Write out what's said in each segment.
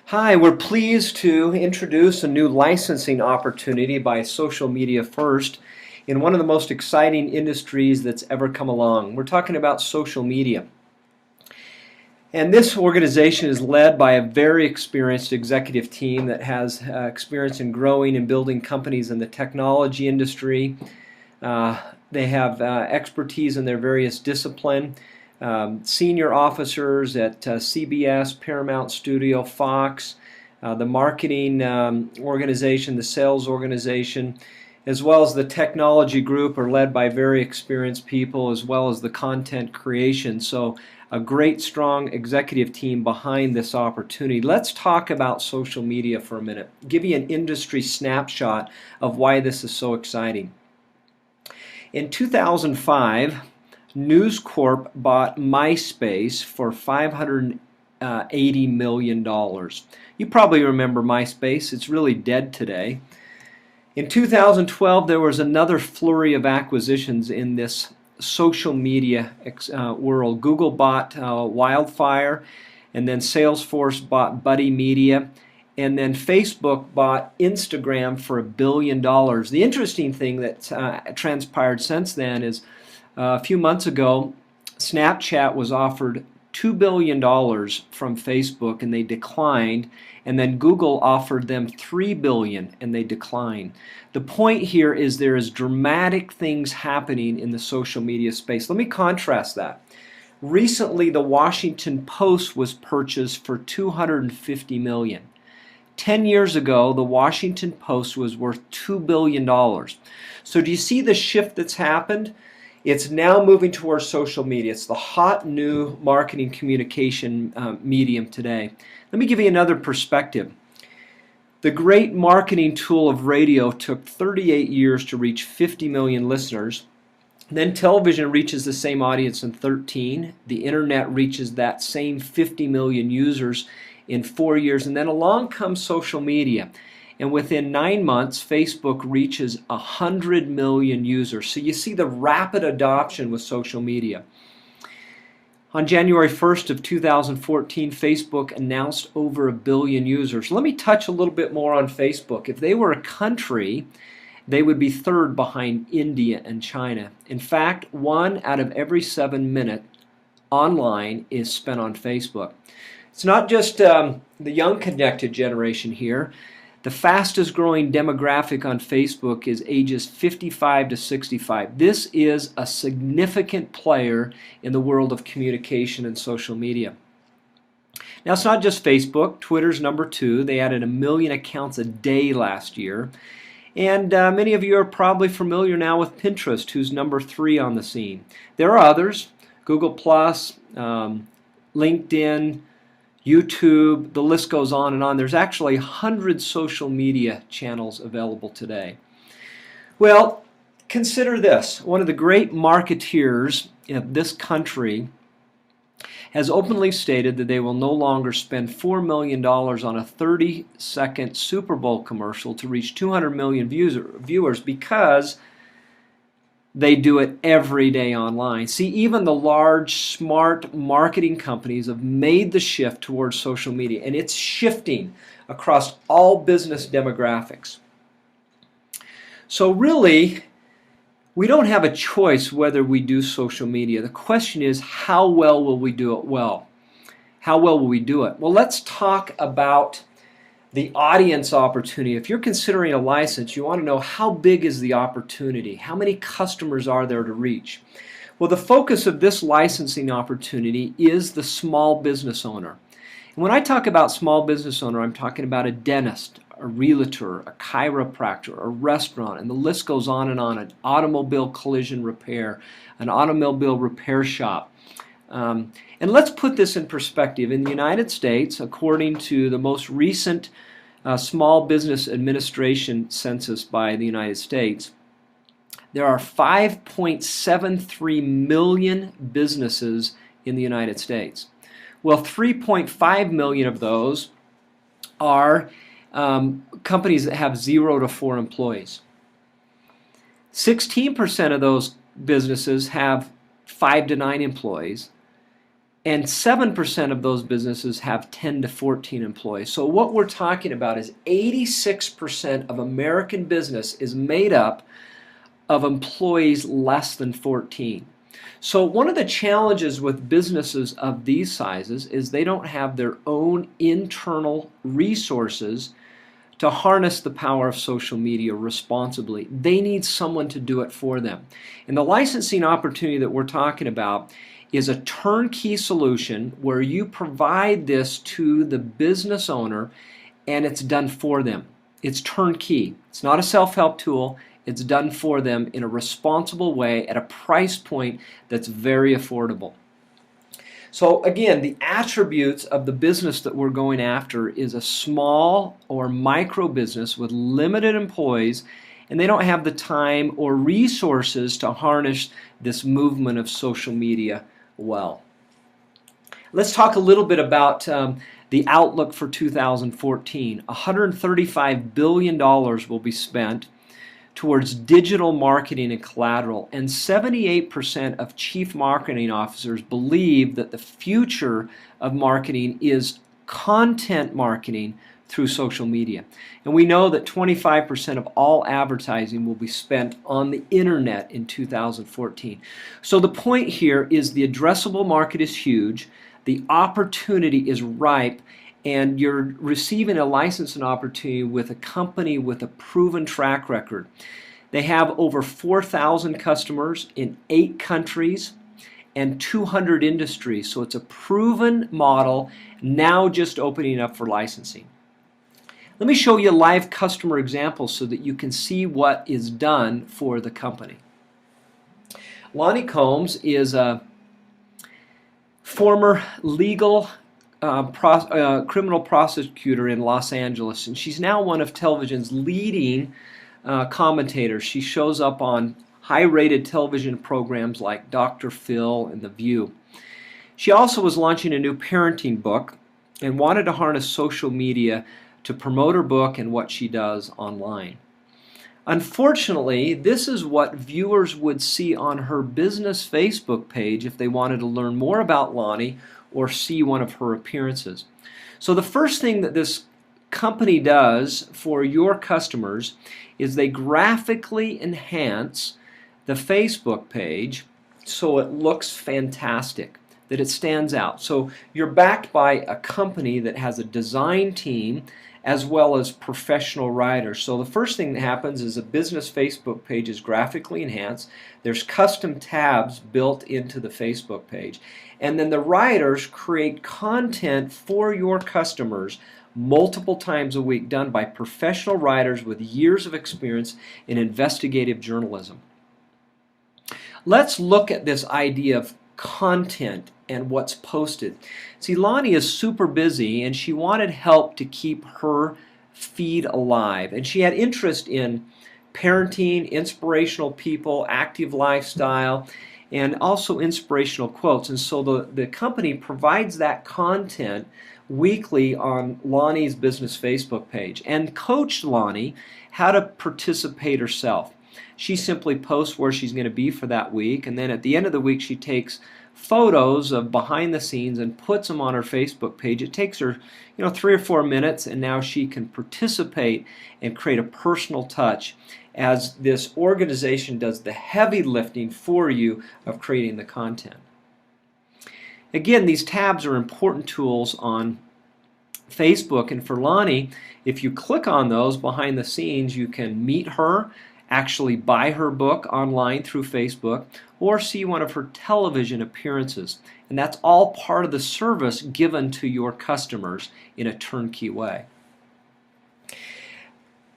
Hi, we're pleased to introduce a new licensing opportunity by Social Media First in one of the most exciting industries that's ever come along. We're talking about social media. And this organization is led by a very experienced executive team that has experience in growing and building companies in the technology industry. They have expertise in their various disciplines. Senior officers at CBS, Paramount Studio, Fox, the marketing organization, the sales organization, as well as the technology group are led by very experienced people, as well as the content creation. So a great, strong executive team behind this opportunity. Let's talk about social media for a minute. Give you an industry snapshot of why this is so exciting. In 2005, News Corp bought MySpace for $580 million. You probably remember MySpace. It's really dead today. In 2012, there was another flurry of acquisitions in this social media world. Google bought Wildfire, and then Salesforce bought Buddy Media, and then Facebook bought Instagram for $1 billion. The interesting thing that transpired since then is a few months ago, Snapchat was offered $2 billion from Facebook and they declined, and then Google offered them $3 billion and they declined. The point here is there is dramatic things happening in the social media space. Let me contrast that. Recently, the Washington Post was purchased for $250 million. 10 years ago, the Washington Post was worth $2 billion. So do you see the shift that's happened? It's now moving towards social media. It's the hot new marketing communication medium today. Let me give you another perspective. The great marketing tool of radio took 38 years to reach 50 million listeners. Then television reaches the same audience in 13. The internet reaches that same 50 million users in 4 years. And then along comes social media. And within 9 months, Facebook reaches 100 million users. So you see the rapid adoption with social media. On January 1st of 2014, Facebook announced over 1 billion users. Let me touch a little bit more on Facebook. If they were a country, they would be third behind India and China. In fact, 1 out of every 7 minutes online is spent on Facebook. It's not just the young connected generation here. The fastest growing demographic on Facebook is ages 55 to 65. This is a significant player in the world of communication and social media. Now, it's not just Facebook. Twitter's number 2. They added 1 million accounts a day last year. And many of you are probably familiar now with Pinterest, who's number 3 on the scene. There are others, Google+, LinkedIn, YouTube, the list goes on and on. There's actually 100 social media channels available today. Well, consider this. One of the great marketeers of this country has openly stated that they will no longer spend $4 million on a 30-second Super Bowl commercial to reach 200 million viewers because they do it every day online. See, even the large, smart marketing companies have made the shift towards social media, and it's shifting across all business demographics. So really, we don't have a choice whether we do social media. The question is, how well will we do it well? How well will we do it? Well, let's talk about the audience opportunity. If you're considering a license, you want to know how big is the opportunity? How many customers are there to reach? Well, the focus of this licensing opportunity is the small business owner. And when I talk about small business owner, I'm talking about a dentist, a realtor, a chiropractor, a restaurant, and the list goes on, an automobile collision repair, an automobile repair shop. And let's put this in perspective. In the United States, according to the most recent Small Business Administration census by the United States, there are 5.73 million businesses in the United States. Well, 3.5 million of those are companies that have 0 to 4 employees. 16% of those businesses have 5 to 9 employees. And 7% of those businesses have 10 to 14 employees. So what we're talking about is 86% of American business is made up of employees less than 14. So one of the challenges with businesses of these sizes is they don't have their own internal resources to harness the power of social media responsibly. They need someone to do it for them. And the licensing opportunity that we're talking about is a turnkey solution where you provide this to the business owner and it's done for them. It's turnkey. It's not a self-help tool. It's done for them in a responsible way at a price point that's very affordable. So again, the attributes of the business that we're going after is a small or micro business with limited employees, and they don't have the time or resources to harness this movement of social media well. Let's talk a little bit about the outlook for 2014. $135 billion will be spent towards digital marketing and collateral, and 78% of chief marketing officers believe that the future of marketing is content marketing through social media. And we know that 25% of all advertising will be spent on the internet in 2014. So the point here is the addressable market is huge, the opportunity is ripe, and you're receiving a licensing opportunity with a company with a proven track record. They have over 4,000 customers in 8 countries and 200 industries. So it's a proven model, now just opening up for licensing. Let me show you a live customer example so that you can see what is done for the company. Lonnie Combs is a former legal criminal prosecutor in Los Angeles, and she's now one of television's leading commentators. She shows up on high-rated television programs like Dr. Phil and The View. She also was launching a new parenting book and wanted to harness social media to promote her book and what she does online. Unfortunately, this is what viewers would see on her business Facebook page if they wanted to learn more about Lonnie or see one of her appearances. So the first thing that this company does for your customers is they graphically enhance the Facebook page so it looks fantastic, that it stands out. So you're backed by a company that has a design team as well as professional writers. So the first thing that happens is a business Facebook page is graphically enhanced. There's custom tabs built into the Facebook page. And then the writers create content for your customers multiple times a week, done by professional writers with years of experience in investigative journalism. Let's look at this idea of content and what's posted. See, Lonnie is super busy and she wanted help to keep her feed alive. And she had interest in parenting, inspirational people, active lifestyle, and also inspirational quotes. And so the company provides that content weekly on Lonnie's business Facebook page and coached Lonnie how to participate herself. She simply posts where she's going to be for that week, and then at the end of the week she takes photos of behind the scenes and puts them on her Facebook page. It takes her 3 or 4 minutes, and now she can participate and create a personal touch as this organization does the heavy lifting for you of creating the content. Again, these tabs are important tools on Facebook, and for Lonnie, if you click on those behind the scenes, you can meet her, actually buy her book online through Facebook, or see one of her television appearances. And that's all part of the service given to your customers in a turnkey way.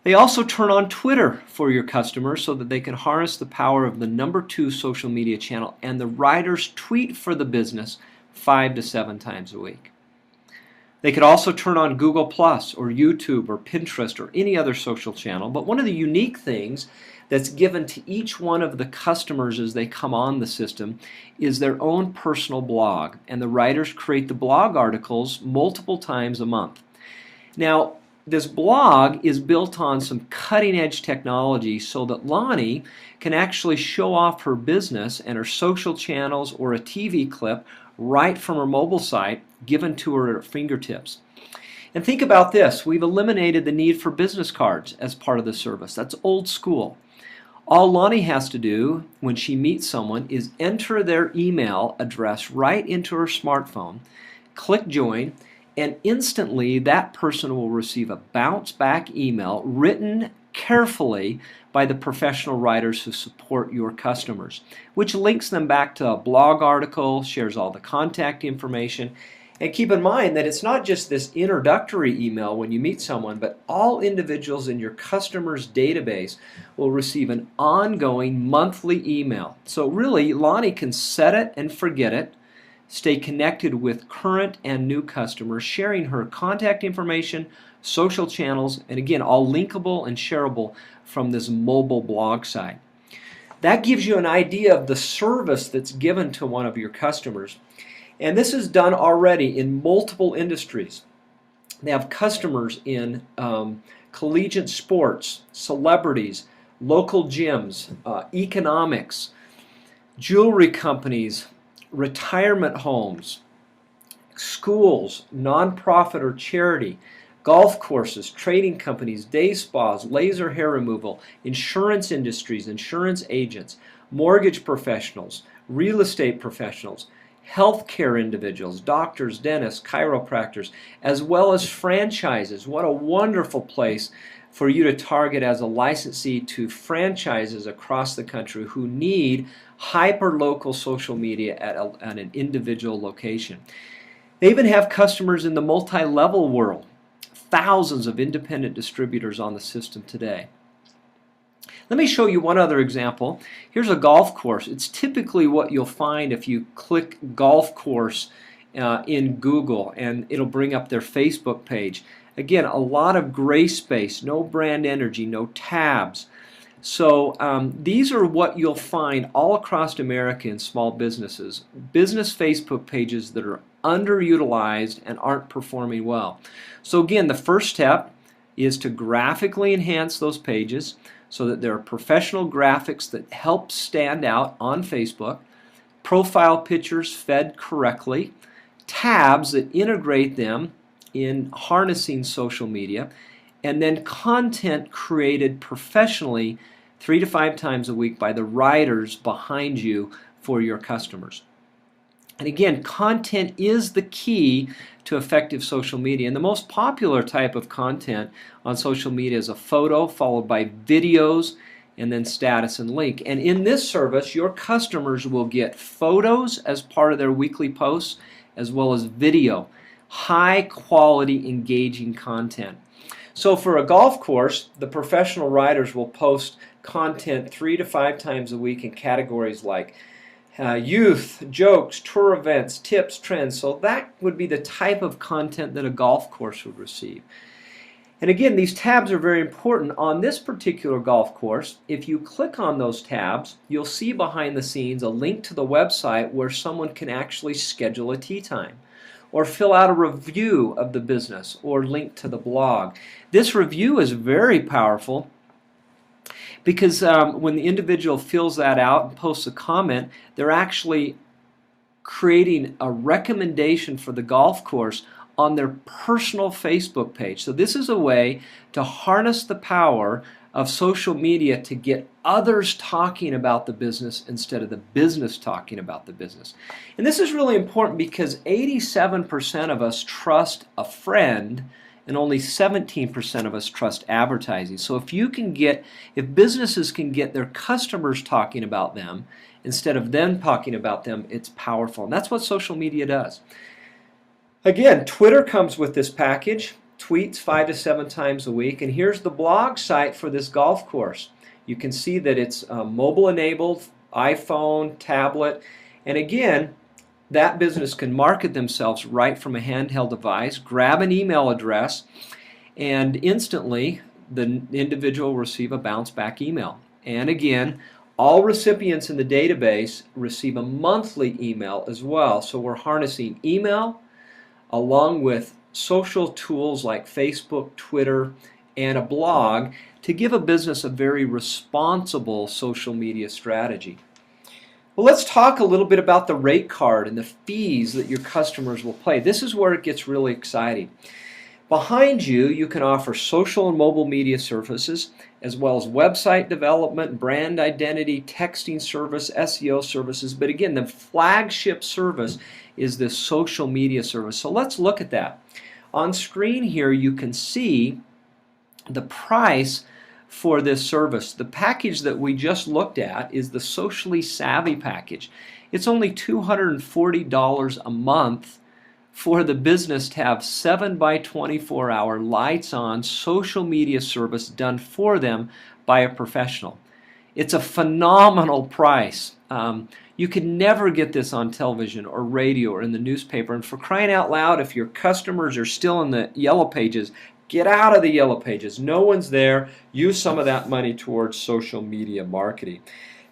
They also turn on Twitter for your customers so that they can harness the power of the #2 social media channel, and the writers tweet for the business 5 to 7 times a week. They could also turn on Google Plus or YouTube or Pinterest or any other social channel, but one of the unique things that's given to each one of the customers as they come on the system is their own personal blog, and the writers create the blog articles multiple times a month. Now, this blog is built on some cutting-edge technology so that Lonnie can actually show off her business and her social channels or a TV clip right from her mobile site, given to her at her fingertips. And think about this. We've eliminated the need for business cards as part of the service. That's old school. All Lonnie has to do when she meets someone is enter their email address right into her smartphone, click join, and instantly that person will receive a bounce back email written carefully by the professional writers who support your customers, which links them back to a blog article, shares all the contact information. And keep in mind that it's not just this introductory email when you meet someone, but all individuals in your customer's database will receive an ongoing monthly email. So really, Lonnie can set it and forget it, stay connected with current and new customers, sharing her contact information, social channels, and again, all linkable and shareable from this mobile blog site. That gives you an idea of the service that's given to one of your customers. And this is done already in multiple industries. They have customers in collegiate sports, celebrities, local gyms, economics, jewelry companies, retirement homes, schools, nonprofit or charity, golf courses, trading companies, day spas, laser hair removal, insurance industries, insurance agents, mortgage professionals, real estate professionals, healthcare individuals, doctors, dentists, chiropractors, as well as franchises. What a wonderful place for you to target as a licensee to franchises across the country who need hyper-local social media at an individual location. They even have customers in the multi-level world. Thousands of independent distributors on the system today. Let me show you one other example. Here's a golf course. It's typically what you'll find if you click golf course in Google, and it'll bring up their Facebook page. Again, a lot of gray space, no brand energy, no tabs. So these are what you'll find all across America in small businesses. Business Facebook pages that are underutilized and aren't performing well. So again, the first step is to graphically enhance those pages so that there are professional graphics that help stand out on Facebook, profile pictures fed correctly, tabs that integrate them in harnessing social media, and then content created professionally 3 to 5 times a week by the writers behind you for your customers. And again, content is the key to effective social media. And the most popular type of content on social media is a photo followed by videos and then status and link. And in this service, your customers will get photos as part of their weekly posts as well as video. High quality, engaging content. So for a golf course, the professional writers will post content 3 to 5 times a week in categories like youth, jokes, tour events, tips, trends. So that would be the type of content that a golf course would receive. And again, these tabs are very important. On this particular golf course, if you click on those tabs, you'll see behind the scenes a link to the website where someone can actually schedule a tee time, or fill out a review of the business, or link to the blog. This review is very powerful because when the individual fills that out and posts a comment, they're actually creating a recommendation for the golf course on their personal Facebook page. So this is a way to harness the power of social media to get others talking about the business instead of the business talking about the business. And this is really important because 87% of us trust a friend and only 17% of us trust advertising. So if businesses can get their customers talking about them instead of them talking about them, it's powerful. And that's what social media does. Again, Twitter comes with this package. Tweets 5 to 7 times a week, and here's the blog site for this golf course. You can see that it's mobile enabled, iPhone, tablet, and again, that business can market themselves right from a handheld device, grab an email address, and instantly the individual will receive a bounce back email. And again, all recipients in the database receive a monthly email as well. So we're harnessing email along with social tools like Facebook, Twitter, and a blog to give a business a very responsible social media strategy. Well, let's talk a little bit about the rate card and the fees that your customers will pay. This is where it gets really exciting. Behind you, you can offer social and mobile media services, as well as website development, brand identity, texting service, SEO services. But again, the flagship service is this social media service. So let's look at that. On screen here, you can see the price for this service. The package that we just looked at is the Socially Savvy package. It's only $240 a month for the business to have 7 by 24 hour lights on social media service done for them by a professional. It's a phenomenal price. You can never get this on television or radio or in the newspaper. And for crying out loud, if your customers are still in the yellow pages, get out of the yellow pages. No one's there. Use some of that money towards social media marketing.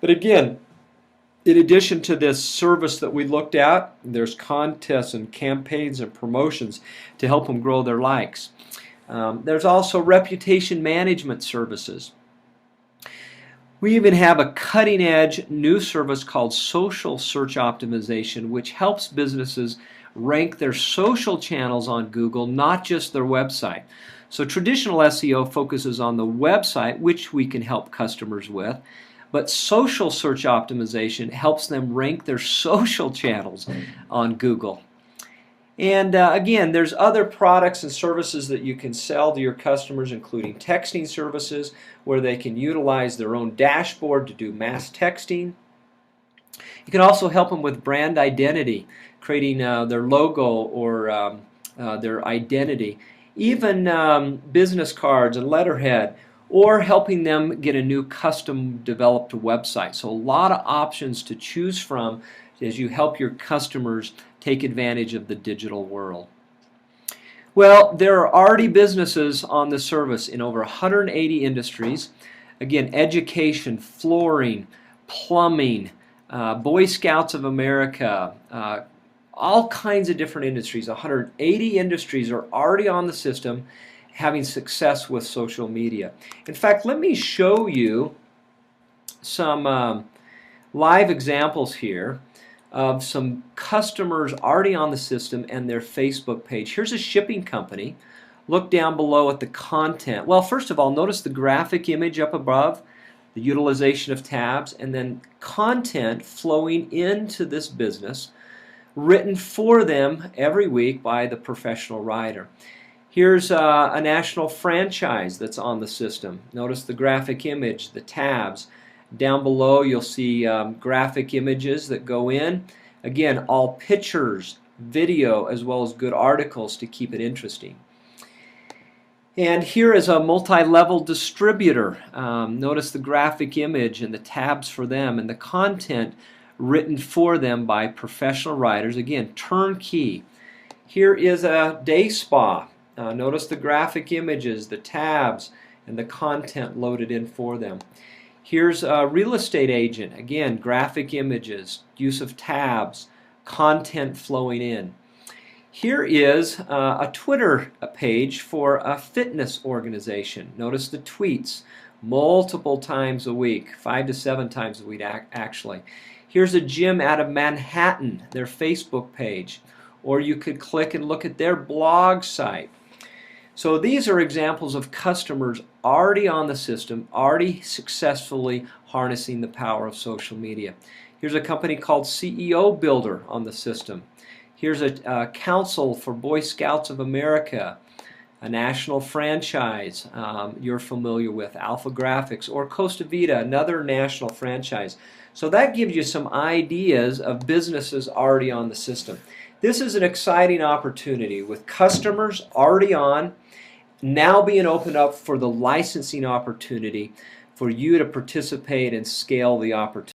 But again, in addition to this service that we looked at, there's contests and campaigns and promotions to help them grow their likes. There's also reputation management services. We even have a cutting-edge new service called Social Search Optimization, which helps businesses rank their social channels on Google, not just their website. So traditional SEO focuses on the website, which we can help customers with, but social search optimization helps them rank their social channels on Google. And again, there's other products and services that you can sell to your customers, including texting services, where they can utilize their own dashboard to do mass texting. You can also help them with brand identity, creating their logo or their identity, even business cards and letterhead, or helping them get a new custom developed website. So a lot of options to choose from as you help your customers take advantage of the digital world. Well, there are already businesses on the service in over 180 industries. Again, education, flooring, plumbing, Boy Scouts of America, all kinds of different industries. 180 industries are already on the system having success with social media. In fact, let me show you some live examples here of some customers already on the system and their Facebook page. Here's a shipping company. Look down below at the content. Well, first of all, notice the graphic image up above, the utilization of tabs, and then content flowing into this business, written for them every week by the professional writer. Here's a national franchise that's on the system. Notice the graphic image, the tabs. Down below you'll see graphic images that go in. Again, all pictures, video, as well as good articles to keep it interesting. And here is a multi-level distributor. Notice the graphic image and the tabs for them and the content written for them by professional writers. Again, turnkey. Here is a day spa. Notice the graphic images, the tabs, and the content loaded in for them. Here's a real estate agent. Again, graphic images, use of tabs, content flowing in. Here is a Twitter page for a fitness organization. Notice the tweets multiple times a week, 5 to 7 times a week actually. Here's a gym out of Manhattan, their Facebook page. Or you could click and look at their blog site. So these are examples of customers already on the system, already successfully harnessing the power of social media. Here's a company called CEO Builder on the system. Here's a council for Boy Scouts of America, a national franchise you're familiar with, Alpha Graphics, or Costa Vida, another national franchise. So that gives you some ideas of businesses already on the system. This is an exciting opportunity with customers already on, now being opened up for the licensing opportunity for you to participate and scale the opportunity.